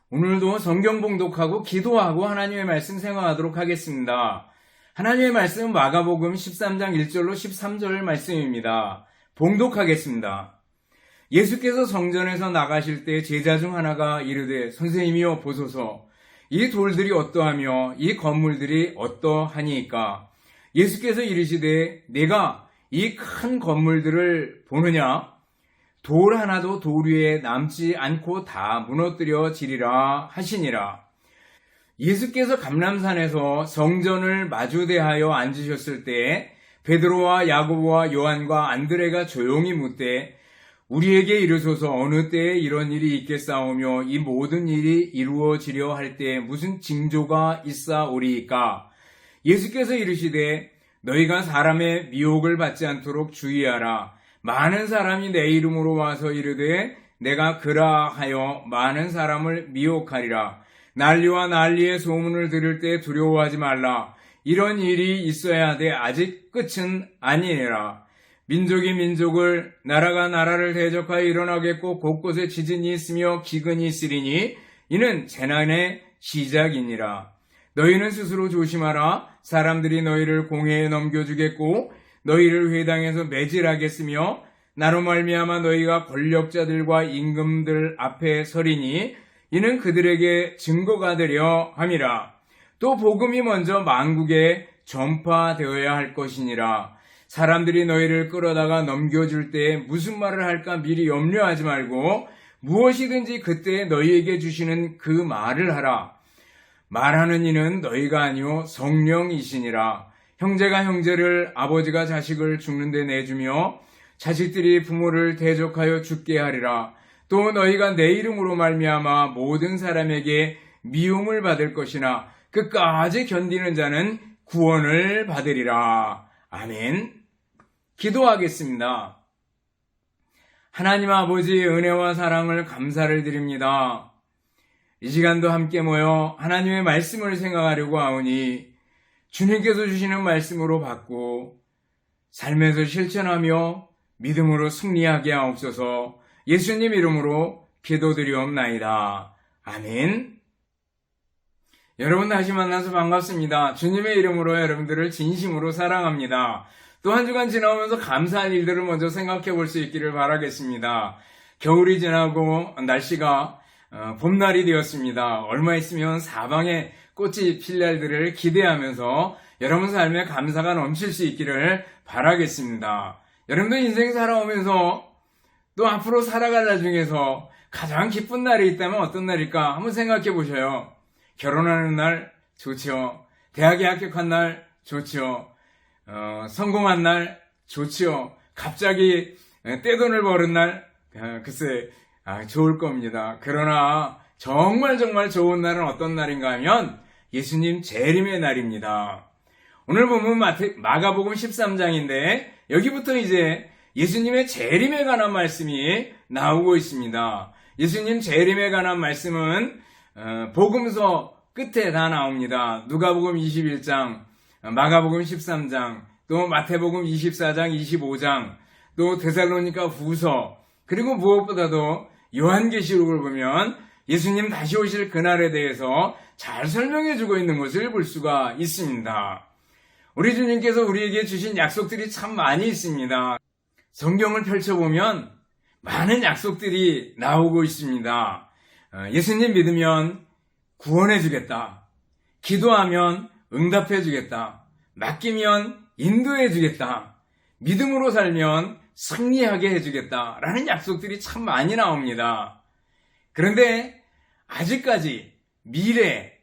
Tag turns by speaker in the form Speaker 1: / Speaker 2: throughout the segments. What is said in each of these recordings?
Speaker 1: 오늘도 성경 봉독하고 기도하고 하나님의 말씀 생각하도록 하겠습니다. 하나님의 말씀은 마가복음 13장 1절로 13절 말씀입니다. 봉독하겠습니다. 예수께서 성전에서 나가실 때 제자 중 하나가 이르되 선생님이여 보소서 이 돌들이 어떠하며 이 건물들이 어떠하니까 예수께서 이르시되 내가 이 큰 건물들을 보느냐 돌 하나도 돌 위에 남지 않고 다 무너뜨려지리라 하시니라. 예수께서 감람산에서 성전을 마주대하여 앉으셨을 때 베드로와 야고보와 요한과 안드레가 조용히 묻되 우리에게 이르소서 어느 때에 이런 일이 있겠사오며 이 모든 일이 이루어지려 할 때에 무슨 징조가 있사오리이까. 예수께서 이르시되 너희가 사람의 미혹을 받지 않도록 주의하라. 많은 사람이 내 이름으로 와서 이르되 내가 그라 하여 많은 사람을 미혹하리라. 난리와 난리의 소문을 들을 때 두려워하지 말라. 이런 일이 있어야 하되 아직 끝은 아니니라. 민족이 민족을 나라가 나라를 대적하여 일어나겠고 곳곳에 지진이 있으며 기근이 있으리니 이는 재난의 시작이니라. 너희는 스스로 조심하라. 사람들이 너희를 공회에 넘겨주겠고 너희를 회당에서 매질하겠으며 나로 말미암아 너희가 권력자들과 임금들 앞에 서리니 이는 그들에게 증거가 되려 함이라. 또 복음이 먼저 만국에 전파되어야 할 것이니라. 사람들이 너희를 끌어다가 넘겨줄 때 무슨 말을 할까 미리 염려하지 말고 무엇이든지 그때 너희에게 주시는 그 말을 하라. 말하는 이는 너희가 아니요 성령이시니라. 형제가 형제를 아버지가 자식을 죽는 데 내주며 자식들이 부모를 대적하여 죽게 하리라. 또 너희가 내 이름으로 말미암아 모든 사람에게 미움을 받을 것이나 끝까지 견디는 자는 구원을 받으리라. 아멘. 기도하겠습니다. 하나님 아버지의 은혜와 사랑을 감사를 드립니다. 이 시간도 함께 모여 하나님의 말씀을 생각하려고 하오니 주님께서 주시는 말씀으로 받고 삶에서 실천하며 믿음으로 승리하게 하옵소서. 예수님 이름으로 기도드리옵나이다. 아멘. 여러분 다시 만나서 반갑습니다. 주님의 이름으로 여러분들을 진심으로 사랑합니다. 또 한 주간 지나오면서 감사한 일들을 먼저 생각해 볼 수 있기를 바라겠습니다. 겨울이 지나고 날씨가 봄날이 되었습니다. 얼마 있으면 사방에 꽃이 필 날들을 기대하면서 여러분 삶에 감사가 넘칠 수 있기를 바라겠습니다. 여러분들 인생 살아오면서 또 앞으로 살아갈 날 중에서 가장 기쁜 날이 있다면 어떤 날일까 한번 생각해 보셔요. 결혼하는 날 좋죠. 대학에 합격한 날 좋죠. 성공한 날 좋죠. 갑자기 떼돈을 버는 날 글쎄 좋을 겁니다. 그러나 정말 좋은 날은 어떤 날인가 하면 예수님 재림의 날입니다. 오늘 보면 마가복음 13장인데 여기부터 이제 예수님의 재림에 관한 말씀이 나오고 있습니다. 예수님 재림에 관한 말씀은 복음서 끝에 다 나옵니다. 누가복음 21장, 마가복음 13장, 또 마태복음 24장, 25장, 또 데살로니가 후서, 그리고 무엇보다도 요한계시록을 보면 예수님 다시 오실 그날에 대해서 잘 설명해주고 있는 것을 볼 수가 있습니다. 우리 주님께서 우리에게 주신 약속들이 참 많이 있습니다. 성경을 펼쳐보면 많은 약속들이 나오고 있습니다. 예수님 믿으면 구원해주겠다. 기도하면 응답해주겠다. 맡기면 인도해주겠다. 믿음으로 살면 승리하게 해주겠다. 라는 약속들이 참 많이 나옵니다. 그런데 아직까지 미래에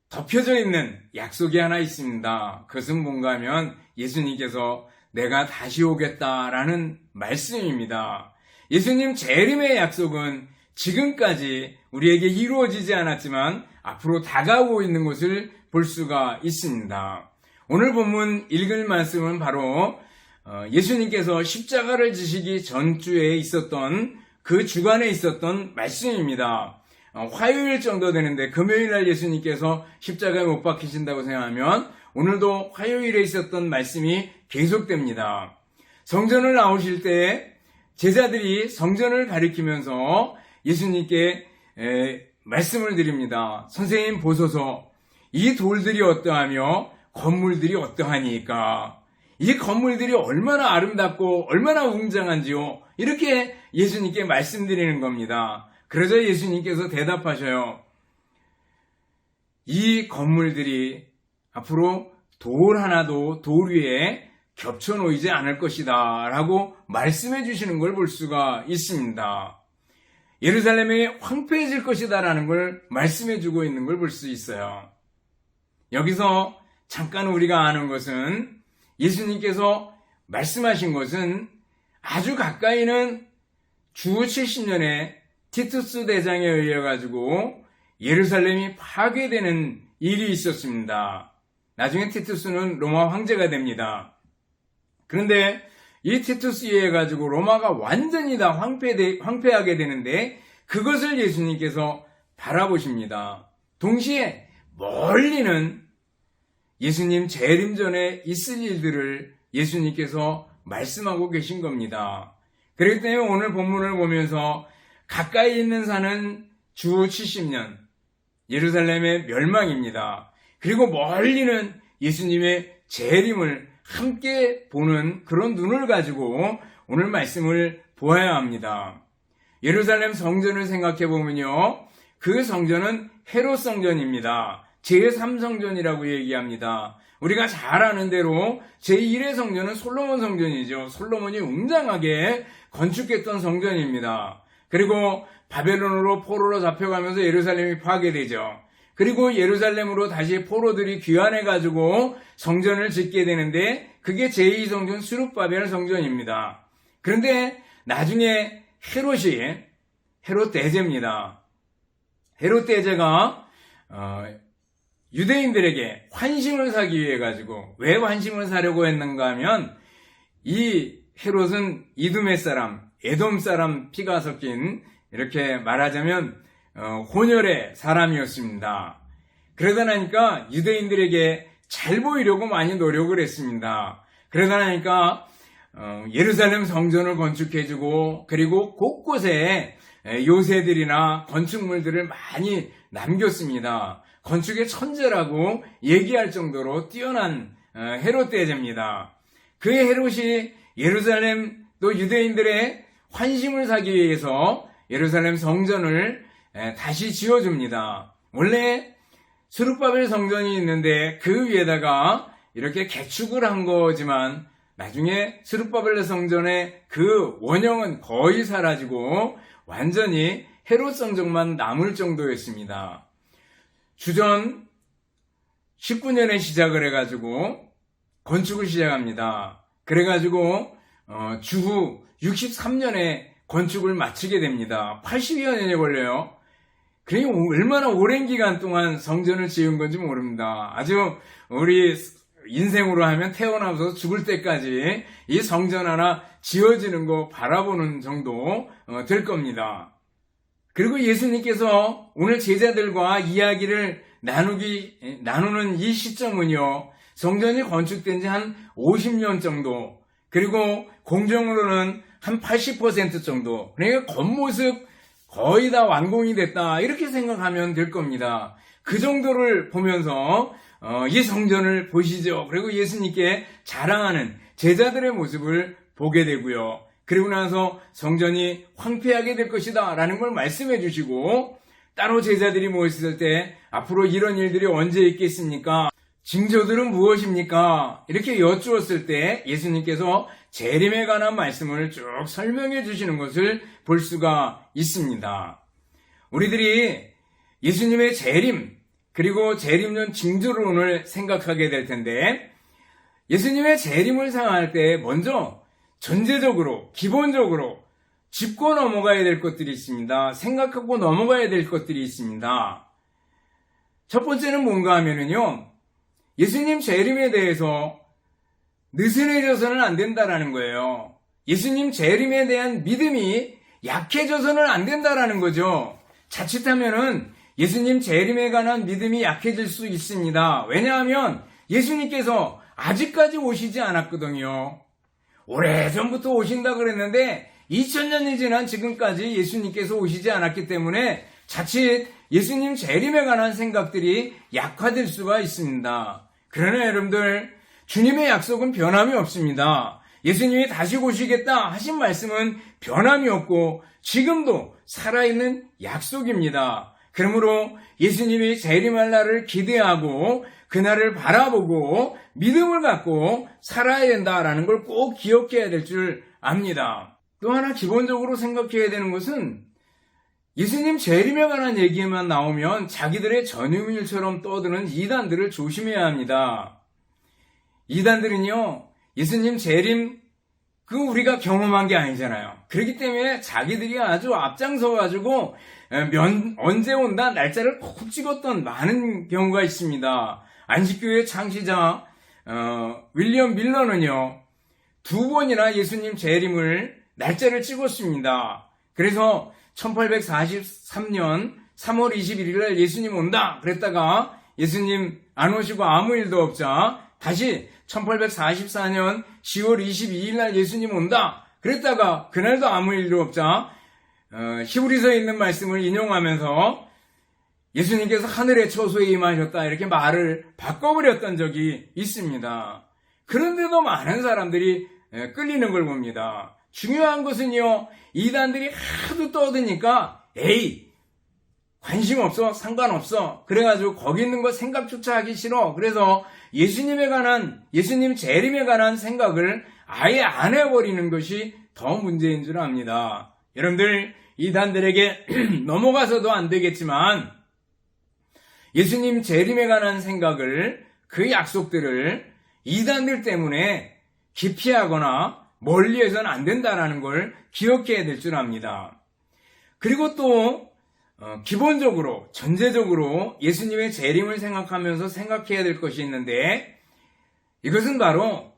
Speaker 1: 덮여져 있는 약속이 하나 있습니다. 그것은 뭔가 하면 예수님께서 내가 다시 오겠다라는 말씀입니다. 예수님 재림의 약속은 지금까지 우리에게 이루어지지 않았지만 앞으로 다가오고 있는 것을 볼 수가 있습니다. 오늘 본문 읽을 말씀은 바로 예수님께서 십자가를 지시기 전주에 있었던 그 주간에 있었던 말씀입니다. 화요일 정도 되는데 금요일 날 예수님께서 십자가에 못 박히신다고 생각하면 오늘도 화요일에 있었던 말씀이 계속됩니다. 성전을 나오실 때 제자들이 성전을 가리키면서 예수님께 말씀을 드립니다. 선생님 보소서, 이 돌들이 어떠하며 건물들이 어떠하니까? 이 건물들이 얼마나 아름답고 얼마나 웅장한지요. 이렇게 예수님께 말씀드리는 겁니다. 그러자 예수님께서 대답하셔요. 이 건물들이 앞으로 돌 하나도 돌 위에 겹쳐 놓이지 않을 것이다 라고 말씀해 주시는 걸 볼 수가 있습니다. 예루살렘이 황폐해질 것이다 라는 걸 말씀해 주고 있는 걸 볼 수 있어요. 여기서 잠깐 우리가 아는 것은 예수님께서 말씀하신 것은 아주 가까이는 주 70년에 티투스 대장에 의해 가지고 예루살렘이 파괴되는 일이 있었습니다. 나중에 티투스는 로마 황제가 됩니다. 그런데 이 티투스에 의해 가지고 로마가 완전히 다 황폐하게 되는데 그것을 예수님께서 바라보십니다. 동시에 멀리는 예수님 재림 전에 있을 일들을 예수님께서 말씀하고 계신 겁니다. 그렇기 때문에 오늘 본문을 보면서 가까이 있는 산은 주 70년 예루살렘의 멸망입니다. 그리고 멀리는 예수님의 재림을 함께 보는 그런 눈을 가지고 오늘 말씀을 보아야 합니다. 예루살렘 성전을 생각해 보면요, 그 성전은 헤롯 성전입니다. 제3성전이라고 얘기합니다. 우리가 잘 아는 대로 제1의 성전은 솔로몬 성전이죠. 솔로몬이 웅장하게 건축했던 성전입니다. 그리고 바벨론으로 포로로 잡혀가면서 예루살렘이 파괴되죠. 그리고 예루살렘으로 다시 포로들이 귀환해가지고 성전을 짓게 되는데 그게 제2성전 스룹바벨 성전입니다. 그런데 나중에 헤롯 대제입니다. 헤롯 대제가 유대인들에게 환심을 사기 위해 가지고 왜 환심을 사려고 했는가 하면 이 헤롯은 이두메 사람, 에돔 사람 피가 섞인 이렇게 말하자면 혼혈의 사람이었습니다. 그러다 나니까 유대인들에게 잘 보이려고 많이 노력을 했습니다. 그러다 나니까 예루살렘 성전을 건축해주고 그리고 곳곳에 요새들이나 건축물들을 많이 남겼습니다. 건축의 천재라고 얘기할 정도로 뛰어난 헤롯 대제입니다. 그 헤롯이 예루살렘 또 유대인들의 환심을 사기 위해서 예루살렘 성전을 다시 지어줍니다. 원래 스룹바벨 성전이 있는데 그 위에다가 이렇게 개축을 한 거지만 나중에 스룹바벨 성전의 그 원형은 거의 사라지고 완전히 헤롯 성전만 남을 정도였습니다. 주전 19년에 시작을 해가지고 건축을 시작합니다. 그래가지고 주후 63년에 건축을 마치게 됩니다. 80여 년이 걸려요. 그러니 얼마나 오랜 기간 동안 성전을 지은 건지 모릅니다. 아주 우리 인생으로 하면 태어나서 죽을 때까지 이 성전 하나 지어지는 거 바라보는 정도 될 겁니다. 그리고 예수님께서 오늘 제자들과 이야기를 나누는 이 시점은요, 성전이 건축된 지 한 50년 정도, 그리고 공정으로는 한 80% 정도, 그러니까 겉모습 거의 다 완공이 됐다, 이렇게 생각하면 될 겁니다. 그 정도를 보면서 이 성전을 보시죠. 그리고 예수님께 자랑하는 제자들의 모습을 보게 되고요. 그리고 나서 성전이 황폐하게 될 것이다 라는 걸 말씀해 주시고, 따로 제자들이 모였을 때 앞으로 이런 일들이 언제 있겠습니까? 징조들은 무엇입니까? 이렇게 여쭈었을 때 예수님께서 재림에 관한 말씀을 쭉 설명해 주시는 것을 볼 수가 있습니다. 우리들이 예수님의 재림, 그리고 재림 전 징조를 오늘 생각하게 될 텐데, 예수님의 재림을 생각할 때 먼저 전제적으로, 기본적으로 짚고 넘어가야 될 것들이 있습니다. 생각하고 넘어가야 될 것들이 있습니다. 첫 번째는 뭔가 하면은요, 예수님 재림에 대해서 느슨해져서는 안 된다라는 거예요. 예수님 재림에 대한 믿음이 약해져서는 안 된다라는 거죠. 자칫하면은 예수님 재림에 관한 믿음이 약해질 수 있습니다. 왜냐하면 예수님께서 아직까지 오시지 않았거든요. 오래전부터 오신다 그랬는데 2000년이 지난 지금까지 예수님께서 오시지 않았기 때문에 자칫 예수님 재림에 관한 생각들이 약화될 수가 있습니다. 그러나 여러분들, 주님의 약속은 변함이 없습니다. 예수님이 다시 오시겠다 하신 말씀은 변함이 없고 지금도 살아있는 약속입니다. 그러므로 예수님이 재림할 날을 기대하고 그날을 바라보고 믿음을 갖고 살아야 된다라는 걸 꼭 기억해야 될 줄 압니다. 또 하나 기본적으로 생각해야 되는 것은 예수님 재림에 관한 얘기만 나오면 자기들의 전유물처럼 떠드는 이단들을 조심해야 합니다. 이단들은요, 예수님 재림 우리가 경험한 게 아니잖아요. 그렇기 때문에 자기들이 아주 앞장서가지고 언제 온다 날짜를 콕 찍었던 많은 경우가 있습니다. 안식교회 창시자 윌리엄 밀러는요, 2번이나 예수님 재림을 날짜를 찍었습니다. 그래서 1843년 3월 21일 날 예수님 온다 그랬다가 예수님 안 오시고 아무 일도 없자 다시 1844년 10월 22일 날 예수님 온다 그랬다가 그날도 아무 일도 없자 히브리서에 있는 말씀을 인용하면서 예수님께서 하늘의 처소에 임하셨다 이렇게 말을 바꿔버렸던 적이 있습니다. 그런데도 많은 사람들이 끌리는 걸 봅니다. 중요한 것은요, 이단들이 하도 떠드니까 에이 관심 없어, 상관없어, 그래가지고 거기 있는 거 생각조차 하기 싫어. 그래서 예수님 재림에 관한 생각을 아예 안 해버리는 것이 더 문제인 줄 압니다. 여러분들, 이단들에게 넘어가서도 안 되겠지만 예수님 재림에 관한 생각을, 그 약속들을 이단들 때문에 기피하거나 멀리해서는 안 된다는 걸 기억해야 될 줄 압니다. 그리고 또 기본적으로, 전제적으로 예수님의 재림을 생각하면서 생각해야 될 것이 있는데, 이것은 바로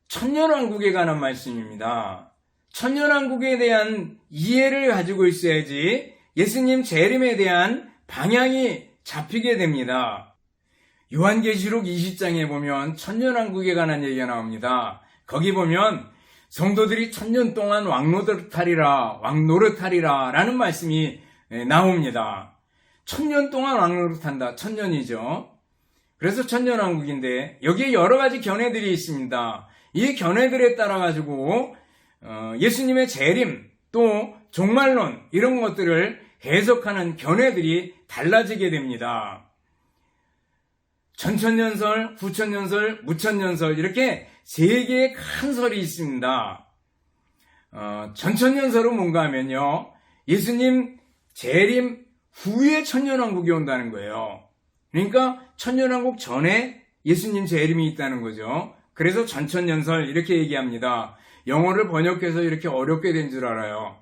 Speaker 1: 천년왕국에 관한 말씀입니다. 천년왕국에 대한 이해를 가지고 있어야지 예수님 재림에 대한 방향이 잡히게 됩니다. 요한계시록 20장에 보면 천년왕국에 관한 얘기가 나옵니다. 거기 보면 성도들이 1000년 동안 왕노릇하리라 라는 말씀이 나옵니다. 1000년 동안 왕노릇한다. 1000년이죠. 그래서 천년왕국인데 여기에 여러 가지 견해들이 있습니다. 이 견해들에 따라 가지고 예수님의 재림 또 종말론 이런 것들을 해석하는 견해들이 달라지게 됩니다. 전천년설, 후천년설, 무천년설 이렇게 3개의 큰 설이 있습니다. 전천년설은 뭔가 하면요, 예수님 재림 후에 천년왕국이 온다는 거예요. 그러니까 천년왕국 전에 예수님 재림이 있다는 거죠. 그래서 전천년설 이렇게 얘기합니다. 영어를 번역해서 이렇게 어렵게 된 줄 알아요.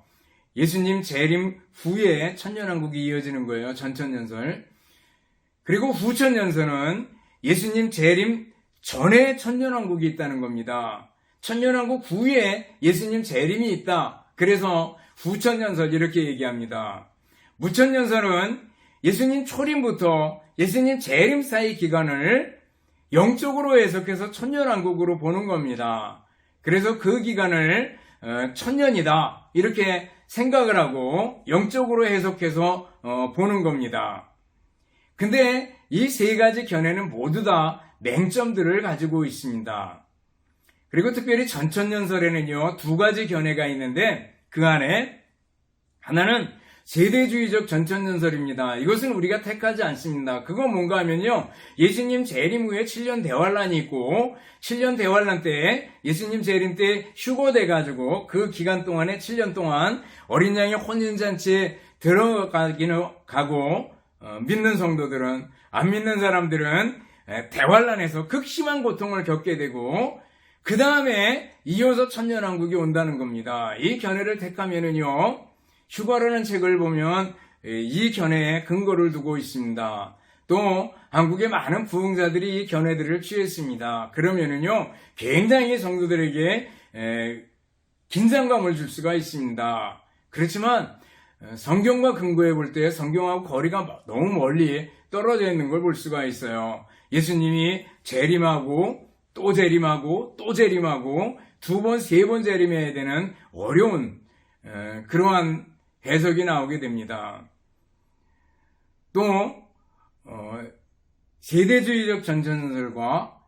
Speaker 1: 예수님 재림 후에 천년왕국이 이어지는 거예요. 전천년설. 그리고 후천년설은 예수님 재림 전에 천년왕국이 있다는 겁니다. 천년왕국 후에 예수님 재림이 있다. 그래서 후천년설 이렇게 얘기합니다. 무천년설은 예수님 초림부터 예수님 재림 사이 기간을 영적으로 해석해서 천년왕국으로 보는 겁니다. 그래서 그 기간을 천년이다 이렇게 생각을 하고 영적으로 해석해서 보는 겁니다. 근데 이 3가지 견해는 모두 다 맹점들을 가지고 있습니다. 그리고 특별히 전천년설에는요 2가지 견해가 있는데 그 안에 하나는 세대주의적 전천년설입니다. 이것은 우리가 택하지 않습니다. 그건 뭔가 하면요, 예수님 재림 후에 7년 대환란이 있고 7년 대환란 때 예수님 재림 때 휴거돼가지고 그 기간 동안에 7년 동안 어린 양의 혼인잔치에 들어가기는 가고 믿는 성도들은, 안 믿는 사람들은 대환란에서 극심한 고통을 겪게 되고 그 다음에 이어서 천년왕국이 온다는 겁니다. 이 견해를 택하면은요, 휴거라는 책을 보면 이 견해에 근거를 두고 있습니다. 또 한국의 많은 부흥자들이 이 견해들을 취했습니다. 그러면은요, 굉장히 성도들에게 긴장감을 줄 수가 있습니다. 그렇지만 성경과 근거해 볼 때 성경하고 거리가 너무 멀리 떨어져 있는 걸 볼 수가 있어요. 예수님이 재림하고 또 재림하고 또 재림하고 2번, 3번 재림해야 되는 어려운 그러한 해석이 나오게 됩니다. 또 세대주의적 전천연설과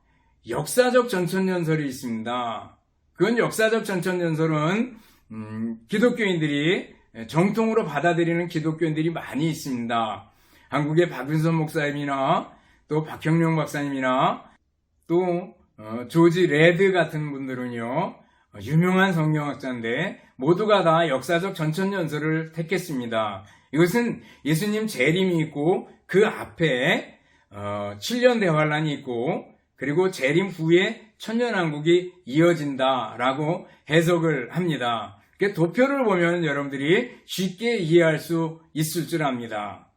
Speaker 1: 역사적 전천연설이 있습니다. 그건 역사적 전천연설은 기독교인들이 정통으로 받아들이는 기독교인들이 많이 있습니다. 한국의 박윤선 목사님이나 또 박형룡 박사님이나 또 조지 레드 같은 분들은요, 유명한 성경학자인데 모두가 다 역사적 전천연설을 택했습니다. 이것은 예수님 재림이 있고 그 앞에 7년 대환란이 있고 그리고 재림 후에 천년왕국이 이어진다라고 해석을 합니다. 도표를 보면 여러분들이 쉽게 이해할 수 있을 줄 압니다.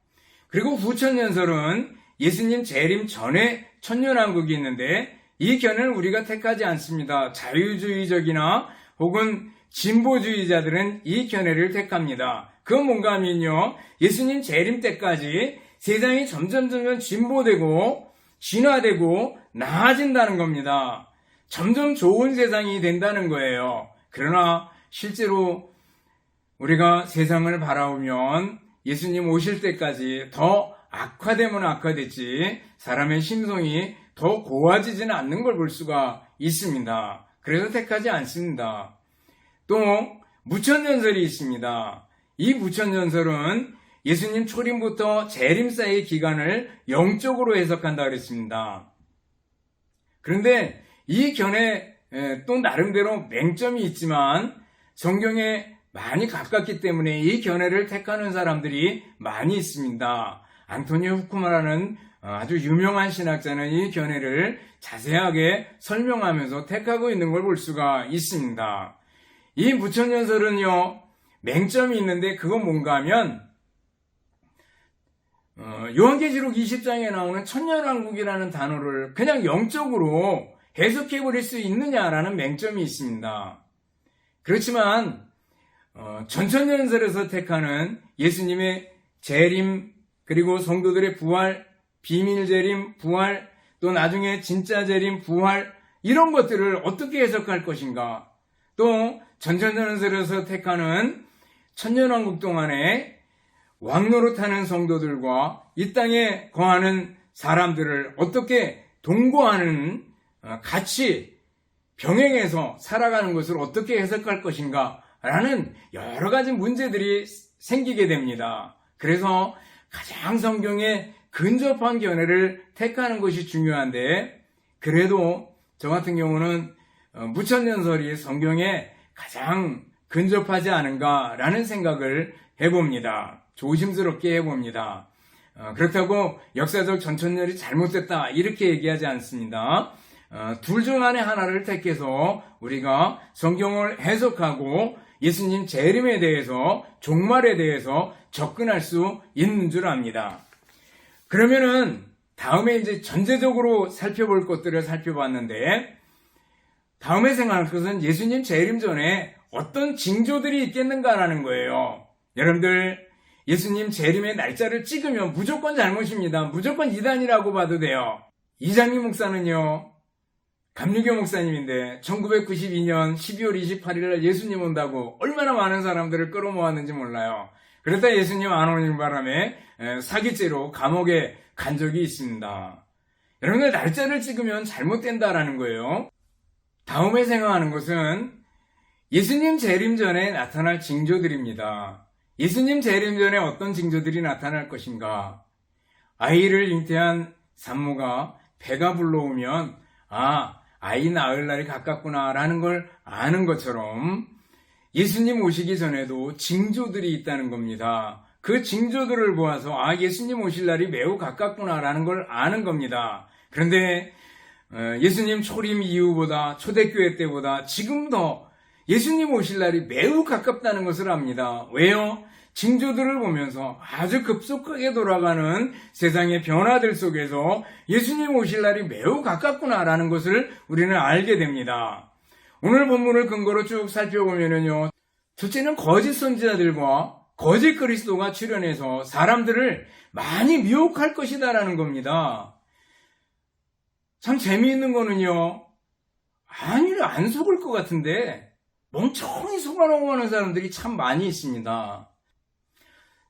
Speaker 1: 그리고 후천연설은 예수님 재림 전에 천년왕국이 있는데 이 견해를 우리가 택하지 않습니다. 자유주의적이나 혹은 진보주의자들은 이 견해를 택합니다. 그건 뭔가 하면요, 예수님 재림 때까지 세상이 점점 진보되고 진화되고 나아진다는 겁니다. 점점 좋은 세상이 된다는 거예요. 그러나 실제로 우리가 세상을 바라보면 예수님 오실 때까지 더 악화되면 악화됐지 사람의 심성이 더 고와지지는 않는 걸 볼 수가 있습니다. 그래서 택하지 않습니다. 또 무천연설이 있습니다. 이 무천연설은 예수님 초림부터 재림 사이의 기간을 영적으로 해석한다 그랬습니다. 그런데 이 견해 또 나름대로 맹점이 있지만 성경에 많이 가깝기 때문에 이 견해를 택하는 사람들이 많이 있습니다. 안토니오 후쿠마라는 아주 유명한 신학자는 이 견해를 자세하게 설명하면서 택하고 있는 걸 볼 수가 있습니다. 이 무천연설은요, 맹점이 있는데 그건 뭔가 하면 요한계시록 20장에 나오는 천년왕국이라는 단어를 그냥 영적으로 해석해버릴 수 있느냐라는 맹점이 있습니다. 그렇지만 전천연설에서 택하는 예수님의 재림 그리고 성도들의 부활, 비밀 재림, 부활, 또 나중에 진짜 재림, 부활 이런 것들을 어떻게 해석할 것인가, 또 전천연설에서 택하는 천년왕국 동안에 왕노릇하는 성도들과 이 땅에 거하는 사람들을 어떻게 동거하는 같이 병행해서 살아가는 것을 어떻게 해석할 것인가 라는 여러 가지 문제들이 생기게 됩니다. 그래서 가장 성경에 근접한 견해를 택하는 것이 중요한데, 그래도 저 같은 경우는 무천연설이 성경에 가장 근접하지 않은가라는 생각을 해봅니다. 조심스럽게 해봅니다. 그렇다고 역사적 전천연설이 잘못됐다 이렇게 얘기하지 않습니다. 둘 중 안에 하나를 택해서 우리가 성경을 해석하고 예수님 재림에 대해서, 종말에 대해서 접근할 수 있는 줄 압니다. 그러면은 다음에 이제 전체적으로 살펴볼 것들을 살펴봤는데, 다음에 생각할 것은 예수님 재림 전에 어떤 징조들이 있겠는가라는 거예요. 여러분들, 예수님 재림의 날짜를 찍으면 무조건 잘못입니다. 무조건 이단이라고 봐도 돼요. 이장희 목사는요, 감리교 목사님인데 1992년 12월 28일 날 예수님 온다고 얼마나 많은 사람들을 끌어모았는지 몰라요. 그러다 예수님 안 오는 바람에 사기죄로 감옥에 간 적이 있습니다. 여러분들, 날짜를 찍으면 잘못된다라는 거예요. 다음에 생각하는 것은 예수님 재림 전에 나타날 징조들입니다. 예수님 재림 전에 어떤 징조들이 나타날 것인가? 아이를 잉태한 산모가 배가 불러오면 아이 낳을 날이 가깝구나라는 걸 아는 것처럼 예수님 오시기 전에도 징조들이 있다는 겁니다. 그 징조들을 보아서 예수님 오실 날이 매우 가깝구나라는 걸 아는 겁니다. 그런데 예수님 초림 이후보다, 초대교회 때보다 지금 더 예수님 오실 날이 매우 가깝다는 것을 압니다. 왜요? 징조들을 보면서 아주 급속하게 돌아가는 세상의 변화들 속에서 예수님 오실 날이 매우 가깝구나라는 것을 우리는 알게 됩니다. 오늘 본문을 근거로 쭉 살펴보면요, 첫째는 거짓 선지자들과 거짓 그리스도가 출현해서 사람들을 많이 미혹할 것이다라는 겁니다. 참 재미있는 거는요, 안 속을 것 같은데 멍청이 속아놓고 하는 사람들이 참 많이 있습니다.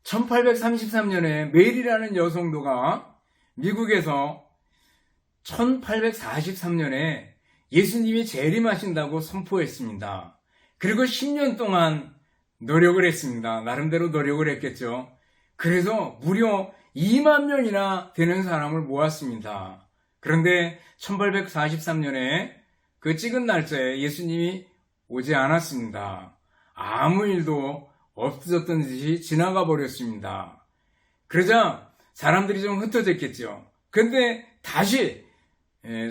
Speaker 1: 1833년에 메리라는 여성도가 미국에서 1843년에 예수님이 재림하신다고 선포했습니다. 그리고 10년 동안 노력을 했습니다. 나름대로 노력을 했겠죠. 그래서 무려 2만 명이나 되는 사람을 모았습니다. 그런데 1843년에 그 찍은 날짜에 예수님이 오지 않았습니다. 아무 일도 없어졌던 듯이 지나가 버렸습니다. 그러자 사람들이 좀 흩어졌겠죠. 그런데 다시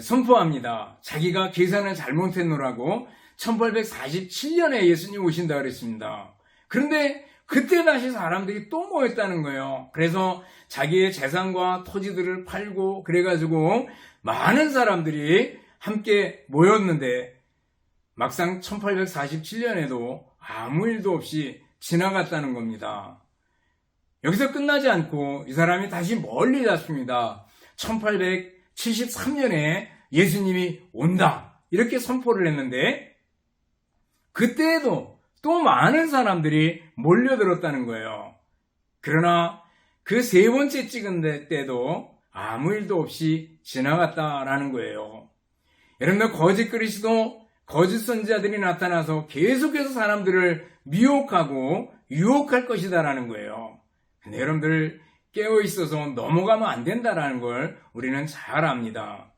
Speaker 1: 선포합니다. 자기가 계산을 잘못했노라고 1847년에 예수님 오신다 그랬습니다. 그런데 그때 다시 사람들이 또 모였다는 거예요. 그래서 자기의 재산과 토지들을 팔고 그래가지고 많은 사람들이 함께 모였는데 막상 1847년에도 아무 일도 없이 지나갔다는 겁니다. 여기서 끝나지 않고 이 사람이 다시 멀리 잡습니다. 1873년에 예수님이 온다 이렇게 선포를 했는데 그때에도 또 많은 사람들이 몰려들었다는 거예요. 그러나 그 세 번째 찍은 때도 아무 일도 없이 지나갔다라는 거예요. 여러분들 거짓 그리스도, 거짓 선지자들이 나타나서 계속해서 사람들을 미혹하고 유혹할 것이다라는 거예요. 근데 여러분들 깨어 있어서 넘어가면 안 된다라는 걸 우리는 잘 압니다.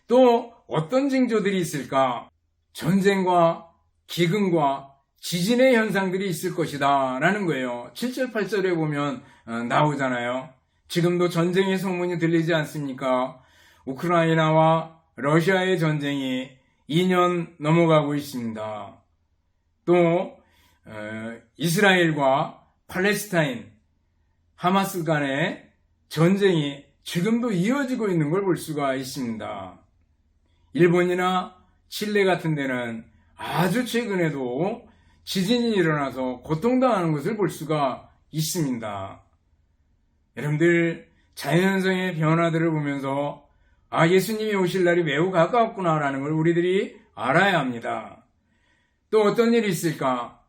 Speaker 1: 또 어떤 징조들이 있을까? 전쟁과 기근과 지진의 현상들이 있을 것이다 라는 거예요. 7절 8절에 보면 나오잖아요. 지금도 전쟁의 소문이 들리지 않습니까? 우크라이나와 러시아의 전쟁이 2년 넘어가고 있습니다. 또 이스라엘과 팔레스타인, 하마스 간의 전쟁이 지금도 이어지고 있는 걸 볼 수가 있습니다. 일본이나 칠레 같은 데는 아주 최근에도 지진이 일어나서 고통당하는 것을 볼 수가 있습니다. 여러분들 자연현상의 변화들을 보면서 예수님이 오실 날이 매우 가까웠구나라는 걸 우리들이 알아야 합니다. 또 어떤 일이 있을까?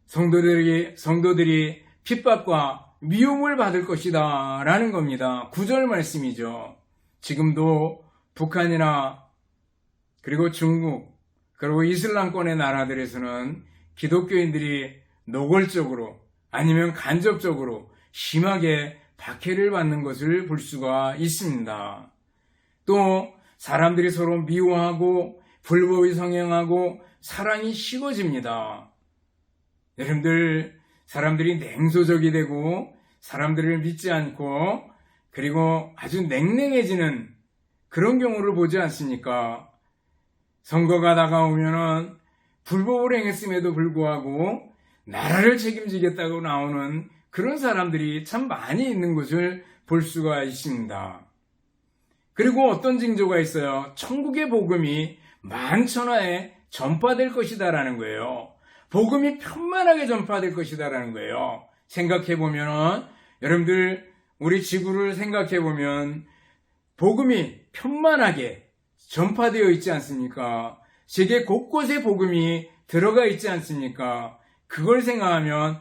Speaker 1: 성도들이 핍박과 미움을 받을 것이다 라는 겁니다. 9절 말씀이죠. 지금도 북한이나 그리고 중국 그리고 이슬람권의 나라들에서는 기독교인들이 노골적으로 아니면 간접적으로 심하게 박해를 받는 것을 볼 수가 있습니다. 또 사람들이 서로 미워하고 불법이 성행하고 사랑이 식어집니다. 여러분들 사람들이 냉소적이 되고 사람들을 믿지 않고 그리고 아주 냉랭해지는 그런 경우를 보지 않습니까? 선거가 다가오면은 불법을 행했음에도 불구하고 나라를 책임지겠다고 나오는 그런 사람들이 참 많이 있는 것을 볼 수가 있습니다. 그리고 어떤 징조가 있어요? 천국의 복음이 만천하에 전파될 것이다라는 거예요. 복음이 편만하게 전파될 것이다라는 거예요. 생각해보면 여러분들 우리 지구를 생각해보면 복음이 편만하게 전파되어 있지 않습니까? 세계 곳곳에 복음이 들어가 있지 않습니까? 그걸 생각하면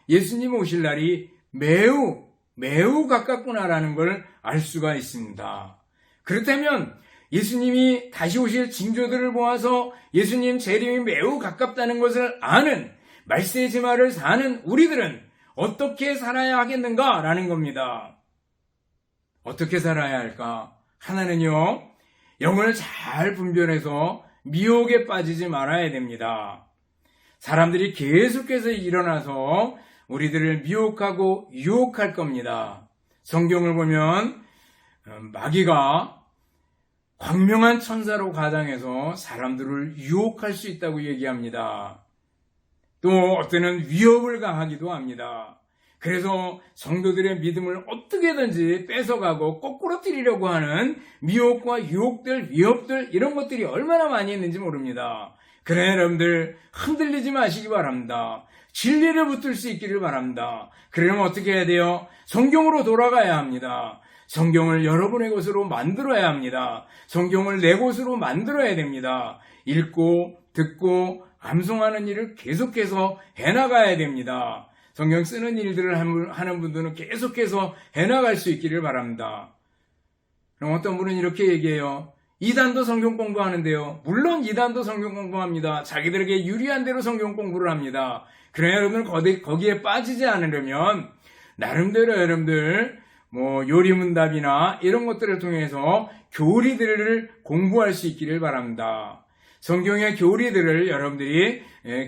Speaker 1: 예수님 오실 날이 매우 가깝구나라는 걸 알 수가 있습니다. 그렇다면 예수님이 다시 오실 징조들을 모아서 예수님 재림이 매우 가깝다는 것을 아는 말세지마를 사는 우리들은 어떻게 살아야 하겠는가? 라는 겁니다. 어떻게 살아야 할까? 하나는요, 영을 잘 분별해서 미혹에 빠지지 말아야 됩니다. 사람들이 계속해서 일어나서 우리들을 미혹하고 유혹할 겁니다. 성경을 보면 마귀가 광명한 천사로 가장해서 사람들을 유혹할 수 있다고 얘기합니다. 또 어때는 위협을 가하기도 합니다. 그래서 성도들의 믿음을 어떻게든지 뺏어가고 거꾸로뜨리려고 하는 미혹과 유혹들, 위협들 이런 것들이 얼마나 많이 있는지 모릅니다. 그래 여러분들 흔들리지 마시기 바랍니다. 진리를 붙들 수 있기를 바랍니다. 그러면 어떻게 해야 돼요? 성경으로 돌아가야 합니다. 성경을 여러분의 것으로 만들어야 합니다. 성경을 내 것으로 만들어야 됩니다. 읽고 듣고 암송하는 일을 계속해서 해나가야 됩니다. 성경 쓰는 일들을 하는 분들은 계속해서 해나갈 수 있기를 바랍니다. 그럼 어떤 분은 이렇게 얘기해요. 이단도 성경 공부하는데요. 물론 이단도 성경 공부합니다. 자기들에게 유리한 대로 성경 공부를 합니다. 그러나 여러분들 거기에 빠지지 않으려면 나름대로 여러분들 요리문답이나 이런 것들을 통해서 교리들을 공부할 수 있기를 바랍니다. 성경의 교리들을 여러분들이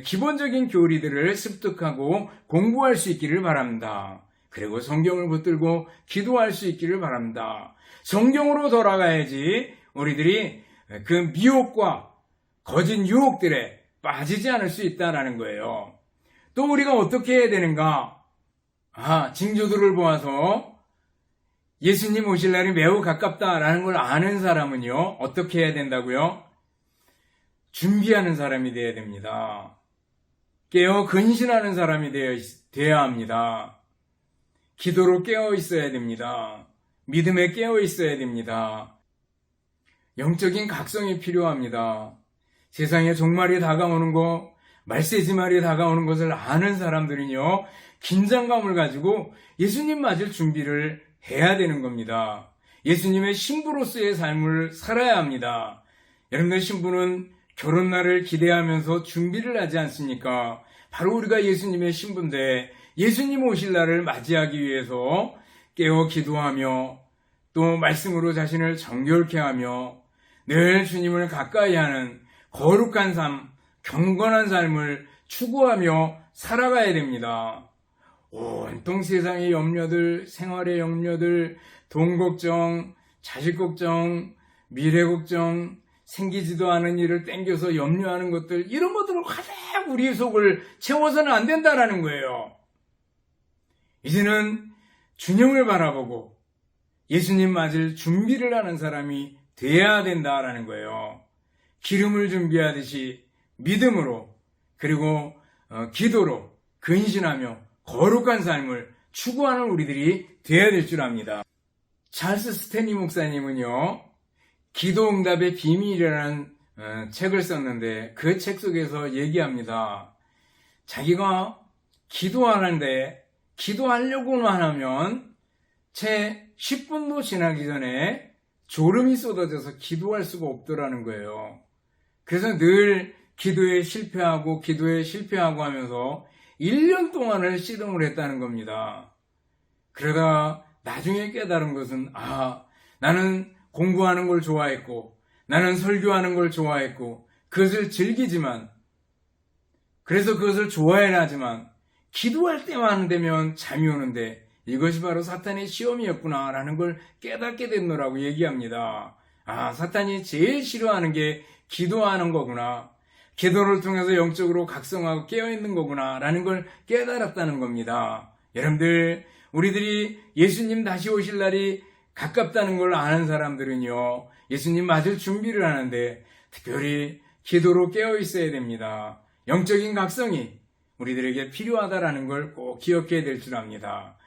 Speaker 1: 기본적인 교리들을 습득하고 공부할 수 있기를 바랍니다. 그리고 성경을 붙들고 기도할 수 있기를 바랍니다. 성경으로 돌아가야지 우리들이 그 미혹과 거짓 유혹들에 빠지지 않을 수 있다는 거예요. 또 우리가 어떻게 해야 되는가? 징조들을 보아서 예수님 오실 날이 매우 가깝다라는 걸 아는 사람은요, 어떻게 해야 된다고요? 준비하는 사람이 되어야 됩니다. 깨어 근신하는 사람이 되어야 합니다. 기도로 깨어 있어야 됩니다. 믿음에 깨어 있어야 됩니다. 영적인 각성이 필요합니다. 세상에 종말이 다가오는 것, 말세지말이 다가오는 것을 아는 사람들은요, 긴장감을 가지고 예수님 맞을 준비를 해야 되는 겁니다. 예수님의 신부로서의 삶을 살아야 합니다. 여러분들 신부는 결혼날을 기대하면서 준비를 하지 않습니까? 바로 우리가 예수님의 신부인데 예수님 오실 날을 맞이하기 위해서 깨어 기도하며 또 말씀으로 자신을 정결케 하며 늘 주님을 가까이 하는 거룩한 삶, 경건한 삶을 추구하며 살아가야 됩니다. 온통 세상의 염려들, 생활의 염려들, 돈 걱정, 자식 걱정, 미래 걱정, 생기지도 않은 일을 땡겨서 염려하는 것들, 이런 것들을 가득 우리의 속을 채워서는 안 된다라는 거예요. 이제는 주님을 바라보고 예수님 맞을 준비를 하는 사람이 돼야 된다라는 거예요. 기름을 준비하듯이 믿음으로 그리고 기도로 근신하며 거룩한 삶을 추구하는 우리들이 되어야 될 줄 압니다. 찰스 스탠리 목사님은요, 기도응답의 비밀이라는 책을 썼는데 그 책 속에서 얘기합니다. 자기가 기도하는데 기도하려고만 하면 채 10분도 지나기 전에 졸음이 쏟아져서 기도할 수가 없더라는 거예요. 그래서 늘 기도에 실패하고 하면서 1년 동안을 시름을 했다는 겁니다. 그러다 나중에 깨달은 것은 나는 공부하는 걸 좋아했고 나는 설교하는 걸 좋아했고 그것을 즐기지만 그래서 그것을 좋아해야 하지만 기도할 때만 되면 잠이 오는데 이것이 바로 사탄의 시험이었구나라는 걸 깨닫게 됐노라고 얘기합니다. 사탄이 제일 싫어하는 게 기도하는 거구나. 기도를 통해서 영적으로 각성하고 깨어있는 거구나라는 걸 깨달았다는 겁니다. 여러분들, 우리들이 예수님 다시 오실 날이 가깝다는 걸 아는 사람들은요, 예수님 맞을 준비를 하는데 특별히 기도로 깨어 있어야 됩니다. 영적인 각성이 우리들에게 필요하다라는 걸 꼭 기억해야 될 줄 압니다.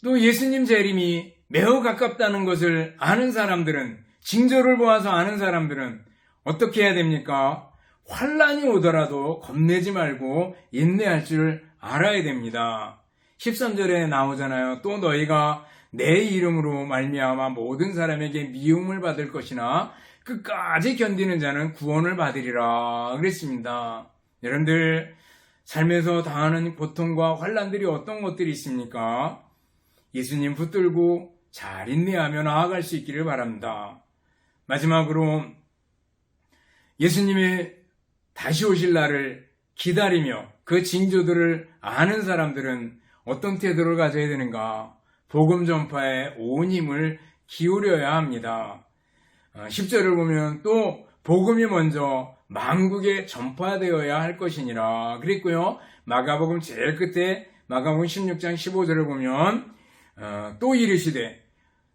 Speaker 1: 또 예수님 재림이 매우 가깝다는 것을 아는 사람들은, 징조를 보아서 아는 사람들은 어떻게 해야 됩니까? 환난이 오더라도 겁내지 말고 인내할 줄 알아야 됩니다. 13절에 나오잖아요. 또 너희가 내 이름으로 말미암아 모든 사람에게 미움을 받을 것이나 끝까지 견디는 자는 구원을 받으리라 그랬습니다. 여러분들, 삶에서 당하는 고통과 환난들이 어떤 것들이 있습니까? 예수님 붙들고 잘 인내하며 나아갈 수 있기를 바랍니다. 마지막으로 예수님의 다시 오실 날을 기다리며 그 징조들을 아는 사람들은 어떤 태도를 가져야 되는가? 복음 전파에 온 힘을 기울여야 합니다. 10절을 보면 또 복음이 먼저 만국에 전파되어야 할 것이니라 그랬고요. 마가복음 제일 끝에 마가복음 16장 15절을 보면 또 이르시되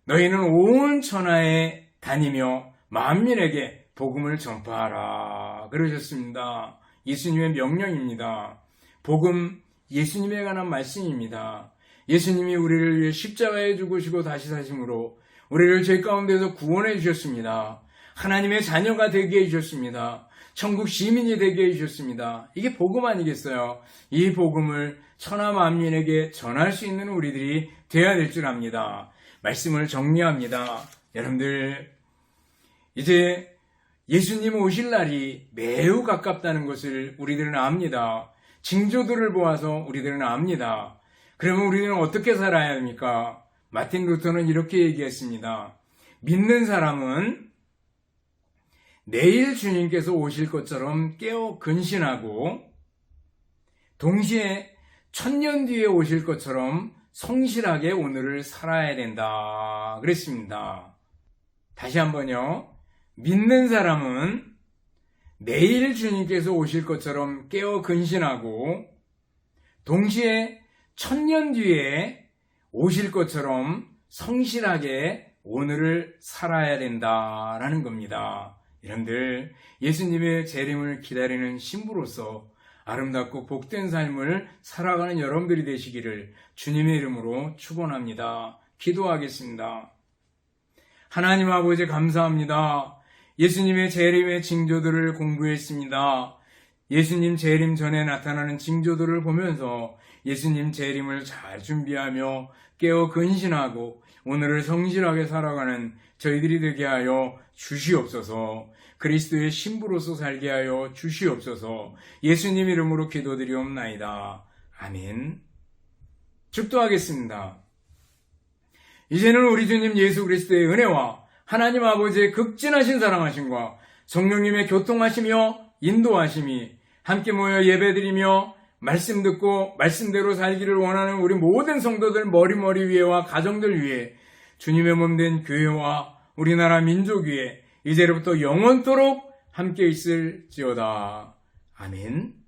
Speaker 1: 너희는 온 천하에 다니며 만민에게 복음을 전파하라 그러셨습니다. 예수님의 명령입니다. 복음, 예수님에 관한 말씀입니다. 예수님이 우리를 위해 십자가에 죽으시고 다시 사심으로 우리를 죄 가운데서 구원해 주셨습니다. 하나님의 자녀가 되게 해 주셨습니다. 천국 시민이 되게 해주셨습니다. 이게 복음 아니겠어요? 이 복음을 천하 만민에게 전할 수 있는 우리들이 되어야 될 줄 압니다. 말씀을 정리합니다. 여러분들, 이제 예수님 오실 날이 매우 가깝다는 것을 우리들은 압니다. 징조들을 보아서 우리들은 압니다. 그러면 우리들은 어떻게 살아야 합니까? 마틴 루터는 이렇게 얘기했습니다. 믿는 사람은 내일 주님께서 오실 것처럼 깨어 근신하고 동시에 1000년 뒤에 오실 것처럼 성실하게 오늘을 살아야 된다 그랬습니다. 다시 한번요. 믿는 사람은 내일 주님께서 오실 것처럼 깨어 근신하고 동시에 1000년 뒤에 오실 것처럼 성실하게 오늘을 살아야 된다라는 겁니다. 여러분들, 예수님의 재림을 기다리는 신부로서 아름답고 복된 삶을 살아가는 여러분들이 되시기를 주님의 이름으로 축원합니다. 기도하겠습니다. 하나님 아버지 감사합니다. 예수님의 재림의 징조들을 공부했습니다. 예수님 재림 전에 나타나는 징조들을 보면서 예수님 재림을 잘 준비하며 깨어 근신하고 오늘을 성실하게 살아가는 저희들이 되게 하여 주시옵소서. 그리스도의 신부로서 살게 하여 주시옵소서. 예수님 이름으로 기도드리옵나이다. 아멘. 축도하겠습니다. 이제는 우리 주님 예수 그리스도의 은혜와 하나님 아버지의 극진하신 사랑하심과 성령님의 교통하시며 인도하심이 함께 모여 예배드리며 말씀 듣고 말씀대로 살기를 원하는 우리 모든 성도들 머리 위에와 가정들 위에 주님의 몸된 교회와 우리나라 민족 위에 이제로부터 영원토록 함께 있을지어다. 아멘.